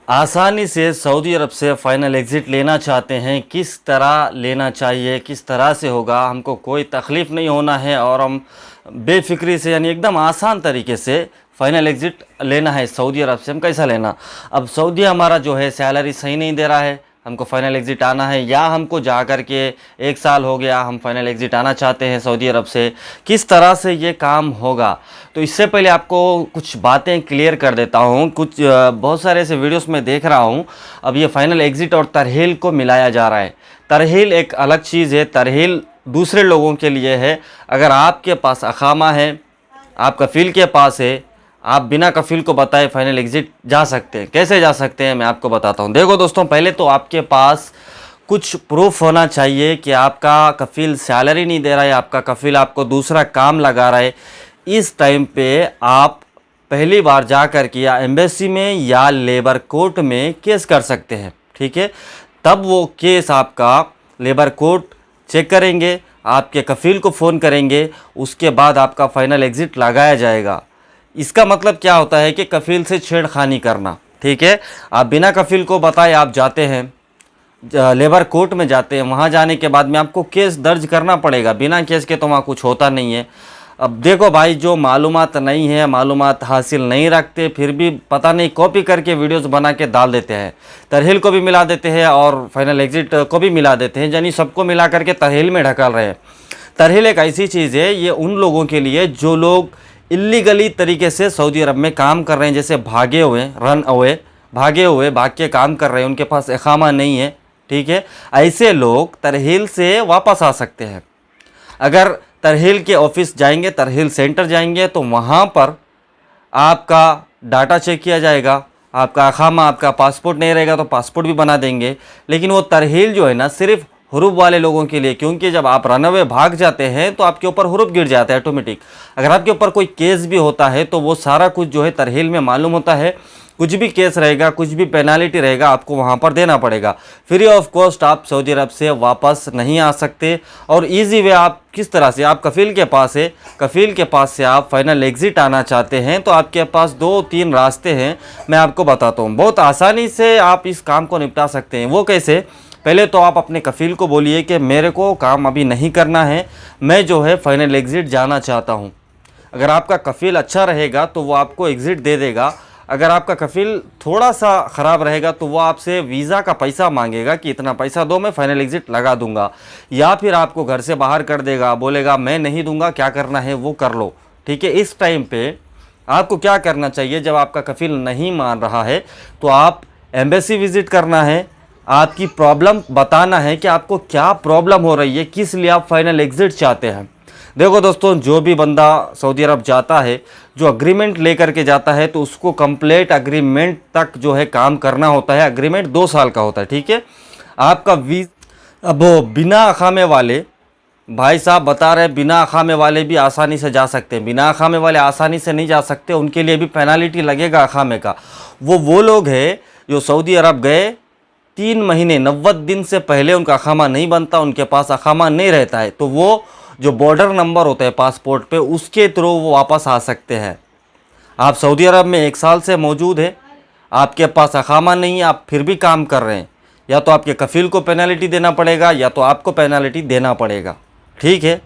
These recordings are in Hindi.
आसानी से सऊदी अरब से फ़ाइनल एग्ज़िट लेना चाहते हैं, किस तरह लेना चाहिए, किस तरह से होगा, हमको कोई तकलीफ़ नहीं होना है और हम बेफ़िक्री से यानी एकदम आसान तरीके से फ़ाइनल एग्ज़िट लेना है सऊदी अरब से। हम कैसा लेना, अब सऊदी हमारा जो है सैलरी सही नहीं दे रहा है, हमको फ़ाइनल एग्ज़िट आना है, या हमको जा कर के 1 साल हो गया हम फ़ाइनल एग्ज़िट आना चाहते हैं सऊदी अरब से, किस तरह से ये काम होगा। तो इससे पहले आपको कुछ बातें क्लियर कर देता हूँ। कुछ बहुत सारे ऐसे वीडियोस में देख रहा हूँ, अब ये फ़ाइनल एग्ज़िट और तरहील को मिलाया जा रहा है। तरहील एक अलग चीज़ है, तरहील दूसरे लोगों के लिए है। अगर आपके पास अखामा है, आप कफ़ील के पास है, आप बिना कफ़ील को बताए फ़ाइनल एग्ज़िट जा सकते हैं। कैसे जा सकते हैं मैं आपको बताता हूँ। देखो दोस्तों, पहले तो आपके पास कुछ प्रूफ होना चाहिए कि आपका कफ़ील सैलरी नहीं दे रहा है, आपका कफ़ील आपको दूसरा काम लगा रहा है। इस टाइम पे आप पहली बार जा कर के या एम्बेसी में या लेबर कोर्ट में केस कर सकते हैं, ठीक है। तब वो केस आपका लेबर कोर्ट चेक करेंगे, आपके कफ़ील को फ़ोन करेंगे, उसके बाद आपका फ़ाइनल एग्ज़िट लगाया जाएगा। इसका मतलब क्या होता है कि कफ़ील से छेड़खानी करना, ठीक है। आप बिना कफ़ील को बताए आप जाते हैं, लेबर कोर्ट में जाते हैं, वहाँ जाने के बाद में आपको केस दर्ज करना पड़ेगा। बिना केस के तो वहाँ कुछ होता नहीं है। अब देखो भाई, जो मालूमात नहीं है, मालूमात हासिल नहीं रखते, फिर भी पता नहीं कॉपी करके वीडियोस बना के डाल देते हैं, तरहील को भी मिला देते हैं और फाइनल एग्ज़िट को भी मिला देते हैं, यानी सबको मिला करके तरहील में ढकल रहे हैं। तरहील एक ऐसी चीज़ है, ये उन लोगों के लिए जो लोग इल्लीगली तरीके से सऊदी अरब में काम कर रहे हैं, जैसे भागे हुए, भाग के काम कर रहे हैं, उनके पास इकामा नहीं है, ठीक है। ऐसे लोग तरहील से वापस आ सकते हैं। अगर तरहील के ऑफिस जाएंगे, तरहील सेंटर जाएंगे, तो वहाँ पर आपका डाटा चेक किया जाएगा, आपका अखामा, आपका पासपोर्ट नहीं रहेगा तो पासपोर्ट भी बना देंगे। लेकिन वो तरहील जो है ना, सिर्फ हुरूब वाले लोगों के लिए, क्योंकि जब आप रनअवे भाग जाते हैं तो आपके ऊपर हुरूब गिर जाता है ऑटोमेटिक। अगर आपके ऊपर कोई केस भी होता है तो वो सारा कुछ जो है तरहील में मालूम होता है। कुछ भी केस रहेगा, कुछ भी पेनाल्टी रहेगा, आपको वहाँ पर देना पड़ेगा। फ्री ऑफ कॉस्ट आप सऊदी अरब से वापस नहीं आ सकते। और इजी वे आप किस तरह से, आप कफ़ील के पास है, कफ़ील के पास से आप फाइनल एग्ज़िट आना चाहते हैं तो आपके पास 2-3 रास्ते हैं, मैं आपको बताता हूँ। बहुत आसानी से आप इस काम को निपटा सकते हैं। वो कैसे, पहले तो आप अपने कफ़ील को बोलिए कि मेरे को काम अभी नहीं करना है, मैं जो है फ़ाइनल एग्ज़िट जाना चाहता हूँ। अगर आपका कफ़ील अच्छा रहेगा तो वो आपको एग्ज़िट दे देगा। अगर आपका कफ़ील थोड़ा सा ख़राब रहेगा तो वो आपसे वीज़ा का पैसा मांगेगा कि इतना पैसा दो, मैं फ़ाइनल एग्ज़िट लगा दूंगा, या फिर आपको घर से बाहर कर देगा, बोलेगा मैं नहीं दूंगा, क्या करना है वो कर लो, ठीक है। इस टाइम पे आपको क्या करना चाहिए, जब आपका कफ़ील नहीं मान रहा है तो आप एम्बेसी विज़िट करना है, आपकी प्रॉब्लम बताना है कि आपको क्या प्रॉब्लम हो रही है, किस लिए आप फाइनल एग्ज़िट चाहते हैं। देखो दोस्तों, जो भी बंदा सऊदी अरब जाता है, जो अग्रीमेंट लेकर के जाता है, तो उसको कंप्लीट अग्रीमेंट तक जो है काम करना होता है। अग्रीमेंट 2 साल का होता है, ठीक है। आपका अब वो बिना अखामे वाले भाई साहब बता रहे हैं, बिना अखामे वाले भी आसानी से जा सकते हैं। बिना अखामे वाले आसानी से नहीं जा सकते, उनके लिए भी पेनाल्टी लगेगा अखामे का। वो लोग हैं जो सऊदी अरब गए 3 महीने 90 दिन से पहले उनका अखामा नहीं बनता, उनके पास अखामा नहीं रहता है, तो वो जो बॉर्डर नंबर होता है पासपोर्ट पे, उसके थ्रू वो वापस आ सकते हैं। आप सऊदी अरब में 1 साल से मौजूद है, आपके पास अखामा नहीं है, आप फिर भी काम कर रहे हैं, या तो आपके कफ़ील को पेनल्टी देना पड़ेगा या तो आपको पेनल्टी देना पड़ेगा, ठीक है।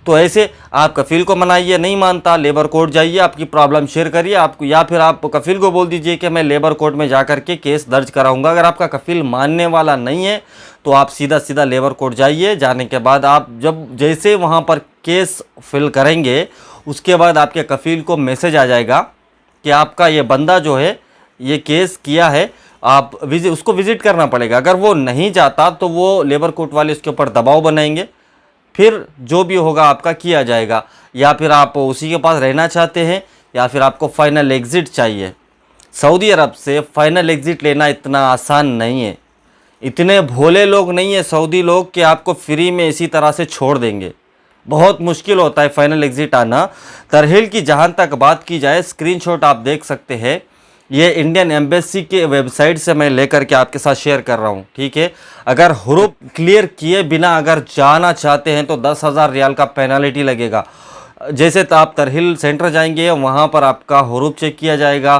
तो ऐसे आप कफ़ील को मनाइए, नहीं मानता लेबर कोर्ट जाइए, आपकी प्रॉब्लम शेयर करिए आपको, या फिर आप कफ़ील को बोल दीजिए कि मैं लेबर कोर्ट में जा कर के केस दर्ज कराऊंगा। अगर आपका कफ़ील मानने वाला नहीं है तो आप सीधा सीधा लेबर कोर्ट जाइए। जाने के बाद आप जब जैसे वहाँ पर केस फिल करेंगे, उसके बाद आपके कफ़ील को मैसेज आ जाएगा कि आपका ये बंदा जो है ये केस किया है, आप उसको विज़िट करना पड़ेगा। अगर वो नहीं जाता तो वो लेबर कोर्ट वाले उसके ऊपर दबाव बनाएंगे, फिर जो भी होगा आपका किया जाएगा। या फिर आप उसी के पास रहना चाहते हैं या फिर आपको फ़ाइनल एग्ज़िट चाहिए। सऊदी अरब से फ़ाइनल एग्ज़िट लेना इतना आसान नहीं है, इतने भोले लोग नहीं है सऊदी लोग कि आपको फ्री में इसी तरह से छोड़ देंगे। बहुत मुश्किल होता है फ़ाइनल एग्ज़िट आना। तरहील की जहाँ तक बात की जाए, स्क्रीनशॉट आप देख सकते हैं, ये इंडियन एम्बेसी के वेबसाइट से मैं लेकर के आपके साथ शेयर कर रहा हूँ, ठीक है। अगर हुरूफ क्लियर किए बिना अगर जाना चाहते हैं तो 10,000 रियाल का पेनल्टी लगेगा। जैसे तो आप तरहील सेंटर जाएंगे, वहाँ पर आपका हुरूफ चेक किया जाएगा,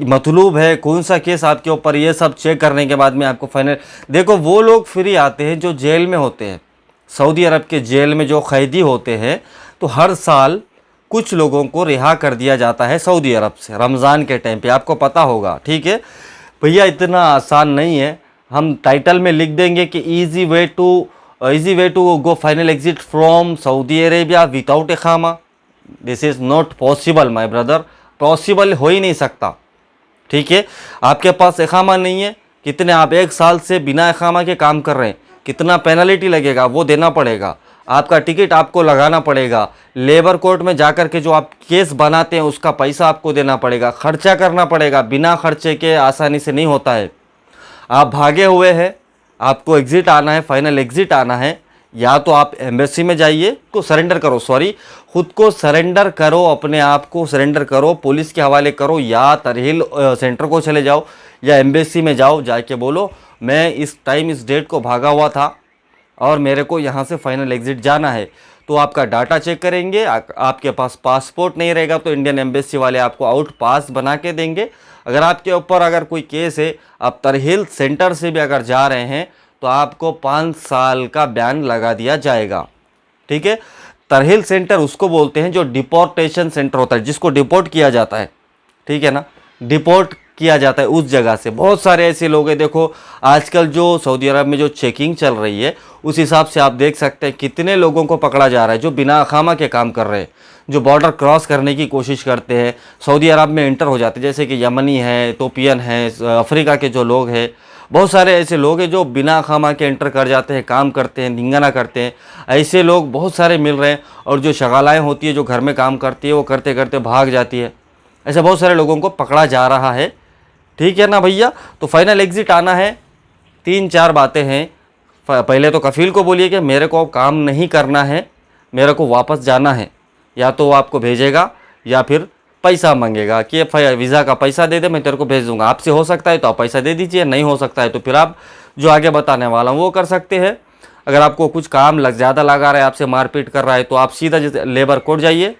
मतलूब है, कौन सा केस आपके ऊपर, ये सब चेक करने के बाद में आपको फाइनल। देखो वो लोग फ्री आते हैं जो जेल में होते हैं। सऊदी अरब के जेल में जो कैदी होते हैं, तो हर साल कुछ लोगों को रिहा कर दिया जाता है सऊदी अरब से रमज़ान के टाइम पे, आपको पता होगा। ठीक है भैया, इतना आसान नहीं है। हम टाइटल में लिख देंगे कि easy way to go final exit from Saudi Arabia without इकामा। This is not possible my brother, possible हो ही नहीं सकता। ठीक है, आपके पास इकामा नहीं है, कितने आप 1 साल से बिना इकामा के काम कर रहे हैं, कितना पेनल्टी लगेगा वो देना पड़ेगा। आपका टिकट आपको लगाना पड़ेगा, लेबर कोर्ट में जाकर के जो आप केस बनाते हैं उसका पैसा आपको देना पड़ेगा, खर्चा करना पड़ेगा। बिना खर्चे के आसानी से नहीं होता है। आप भागे हुए हैं, आपको एग्ज़िट आना है, फाइनल एग्ज़िट आना है, या तो आप एम्बेसी में जाइए, को सरेंडर करो, खुद को सरेंडर करो, अपने आप को सरेंडर करो, पुलिस के हवाले करो, या तरहील सेंटर को चले जाओ, या एम्बेसी में जाओ, जाके बोलो मैं इस टाइम इस डेट को भागा हुआ था और मेरे को यहाँ से फाइनल एग्ज़िट जाना है। तो आपका डाटा चेक करेंगे, आपके पास पासपोर्ट नहीं रहेगा तो इंडियन एम्बेसी वाले आपको आउट पास बना के देंगे। अगर आपके ऊपर अगर कोई केस है, आप तरहील सेंटर से भी अगर जा रहे हैं तो आपको 5 साल का बैन लगा दिया जाएगा। ठीक है, तरहील सेंटर उसको बोलते हैं जो डिपोर्टेशन सेंटर होता है, जिसको डिपोर्ट किया जाता है। ठीक है ना, डिपोर्ट किया जाता है उस जगह से। बहुत सारे ऐसे लोग हैं, देखो आजकल जो सऊदी अरब में जो चेकिंग चल रही है उस हिसाब से आप देख सकते हैं कितने लोगों को पकड़ा जा रहा है जो बिना अकामा के काम कर रहे हैं, जो बॉर्डर क्रॉस करने की कोशिश करते हैं, सऊदी अरब में इंटर हो जाते हैं, जैसे कि यमनी है, इथोपियन है, अफ्रीका के जो लोग हैं, बहुत सारे ऐसे लोग हैं जो बिना अकामा के इंटर कर जाते हैं, काम करते हैं, धिंगाना करते हैं। ऐसे लोग बहुत सारे मिल रहे हैं। और जो शगालाएँ होती है जो घर में काम करती है वो करते करते भाग जाती है। ऐसे बहुत सारे लोगों को पकड़ा जा रहा है। ठीक है ना भैया, तो फाइनल एग्ज़िट आना है। 3-4 बातें हैं। पहले तो कफ़ील को बोलिए कि मेरे को काम नहीं करना है, मेरे को वापस जाना है, या तो वो आपको भेजेगा या फिर पैसा मांगेगा कि वीज़ा का पैसा दे दे, मैं तेरे को भेज दूंगा। आपसे हो सकता है तो आप पैसा दे दीजिए, नहीं हो सकता है तो फिर आप जो आगे बताने वाला हूँ वो कर सकते हैं। अगर आपको कुछ काम ज़्यादा लगा रहा है, आपसे मारपीट कर रहा है, तो आप सीधा लेबर कोर्ट जाइए,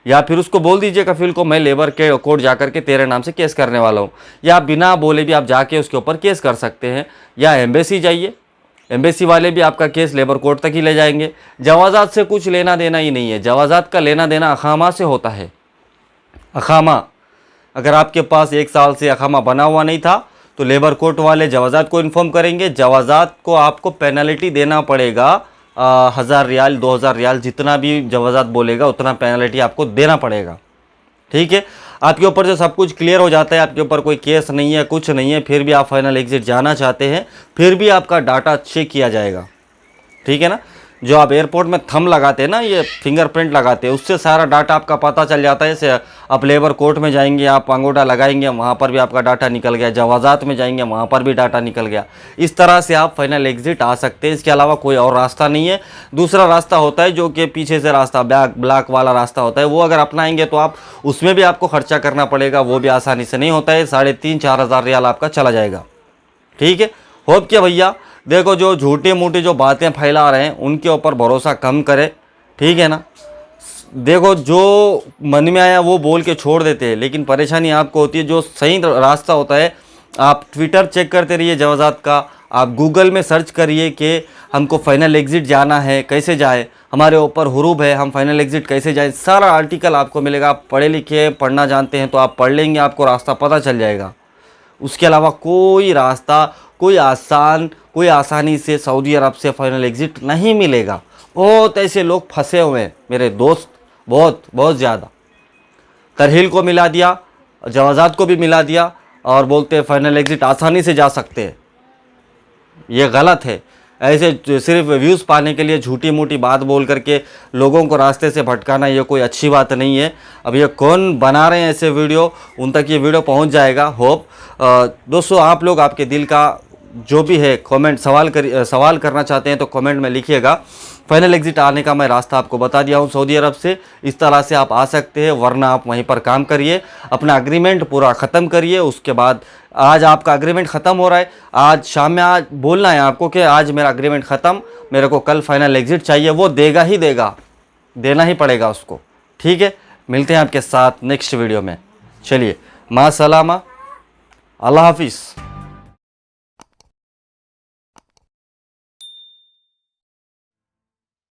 या फिर उसको बोल दीजिए कफील को मैं लेबर के कोर्ट जाकर के तेरे नाम से केस करने वाला हूँ, या बिना बोले भी आप जाके उसके ऊपर केस कर सकते हैं। या एम्बेसी जाइए, एम्बेसी वाले भी आपका केस लेबर कोर्ट तक ही ले जाएंगे। जवाजात से कुछ लेना देना ही नहीं है, जवाजात का लेना देना अखामा से होता है। अखामा, अगर आपके पास 1 साल से अखामा बना हुआ नहीं था तो लेबर कोर्ट वाले जवाजात को इन्फॉर्म करेंगे, जवाजात को आपको पेनल्टी देना पड़ेगा। 1000 रियाल 2000 रियाल जितना भी जवाजात बोलेगा उतना पेनल्टी आपको देना पड़ेगा। ठीक है, आपके ऊपर जो सब कुछ क्लियर हो जाता है, आपके ऊपर कोई केस नहीं है, कुछ नहीं है, फिर भी आप फाइनल एग्ज़िट जाना चाहते हैं, फिर भी आपका डाटा चेक किया जाएगा। ठीक है ना, जो आप एयरपोर्ट में थंब लगाते हैं ना, ये फिंगरप्रिंट लगाते हैं, उससे सारा डाटा आपका पता चल जाता है। जैसे आप लेबर कोर्ट में जाएंगे, आप अंगूठा लगाएंगे, वहाँ पर भी आपका डाटा निकल गया, जवाजात में जाएंगे वहाँ पर भी डाटा निकल गया। इस तरह से आप फाइनल एग्ज़िट आ सकते हैं, इसके अलावा कोई और रास्ता नहीं है। दूसरा रास्ता होता है जो कि पीछे से रास्ता ब्लॉक वाला रास्ता होता है, वो अगर अपनाएंगे तो आप उसमें भी आपको खर्चा करना पड़ेगा, वो भी आसानी से नहीं होता है। 3,500-4 हज़ार रियाल आपका चला जाएगा। ठीक है, होप क्या भैया, देखो जो झूठी मूठी जो बातें फैला रहे हैं उनके ऊपर भरोसा कम करें। ठीक है ना, देखो जो मन में आया वो बोल के छोड़ देते हैं, लेकिन परेशानी आपको होती है। जो सही रास्ता होता है, आप ट्विटर चेक करते रहिए जवाजात का, आप गूगल में सर्च करिए कि हमको फाइनल एग्ज़िट जाना है, कैसे जाए, हमारे ऊपर हुरूब है, हम फाइनल एग्ज़िट कैसे जाए, सारा आर्टिकल आपको मिलेगा। आप पढ़े लिखे पढ़ना जानते हैं तो आप पढ़ लेंगे, आपको रास्ता पता चल जाएगा। उसके अलावा कोई रास्ता, कोई आसानी से सऊदी अरब से फाइनल एग्ज़िट नहीं मिलेगा। बहुत ऐसे लोग फंसे हुए हैं मेरे दोस्त, बहुत ज़्यादा। तरहील को मिला दिया, जवाजात को भी मिला दिया और बोलते हैं फाइनल एग्ज़िट आसानी से जा सकते हैं। ये गलत है। ऐसे सिर्फ व्यूज़ पाने के लिए झूठी मूठी बात बोल करके लोगों को रास्ते से भटकाना, ये कोई अच्छी बात नहीं है। अब ये कौन बना रहे हैं ऐसे वीडियो, उन तक ये वीडियो पहुंच जाएगा। होप दोस्तों आप लोग आपके दिल का जो भी है कमेंट सवाल करना चाहते हैं तो कमेंट में लिखिएगा। फाइनल एग्ज़िट आने का मैं रास्ता आपको बता दिया हूँ सऊदी अरब से, इस तरह से आप आ सकते हैं, वरना आप वहीं पर काम करिए, अपना एग्रीमेंट पूरा ख़त्म करिए। उसके बाद आज आपका एग्रीमेंट ख़त्म हो रहा है, आज शाम में आज बोलना है आपको कि आज मेरा एग्रीमेंट ख़त्म, मेरे को कल फाइनल एग्ज़िट चाहिए। वो देगा ही देगा, देना ही पड़ेगा उसको। ठीक है, मिलते हैं आपके साथ नेक्स्ट वीडियो में। चलिए मा सलामा, अल्लाह हाफिज़।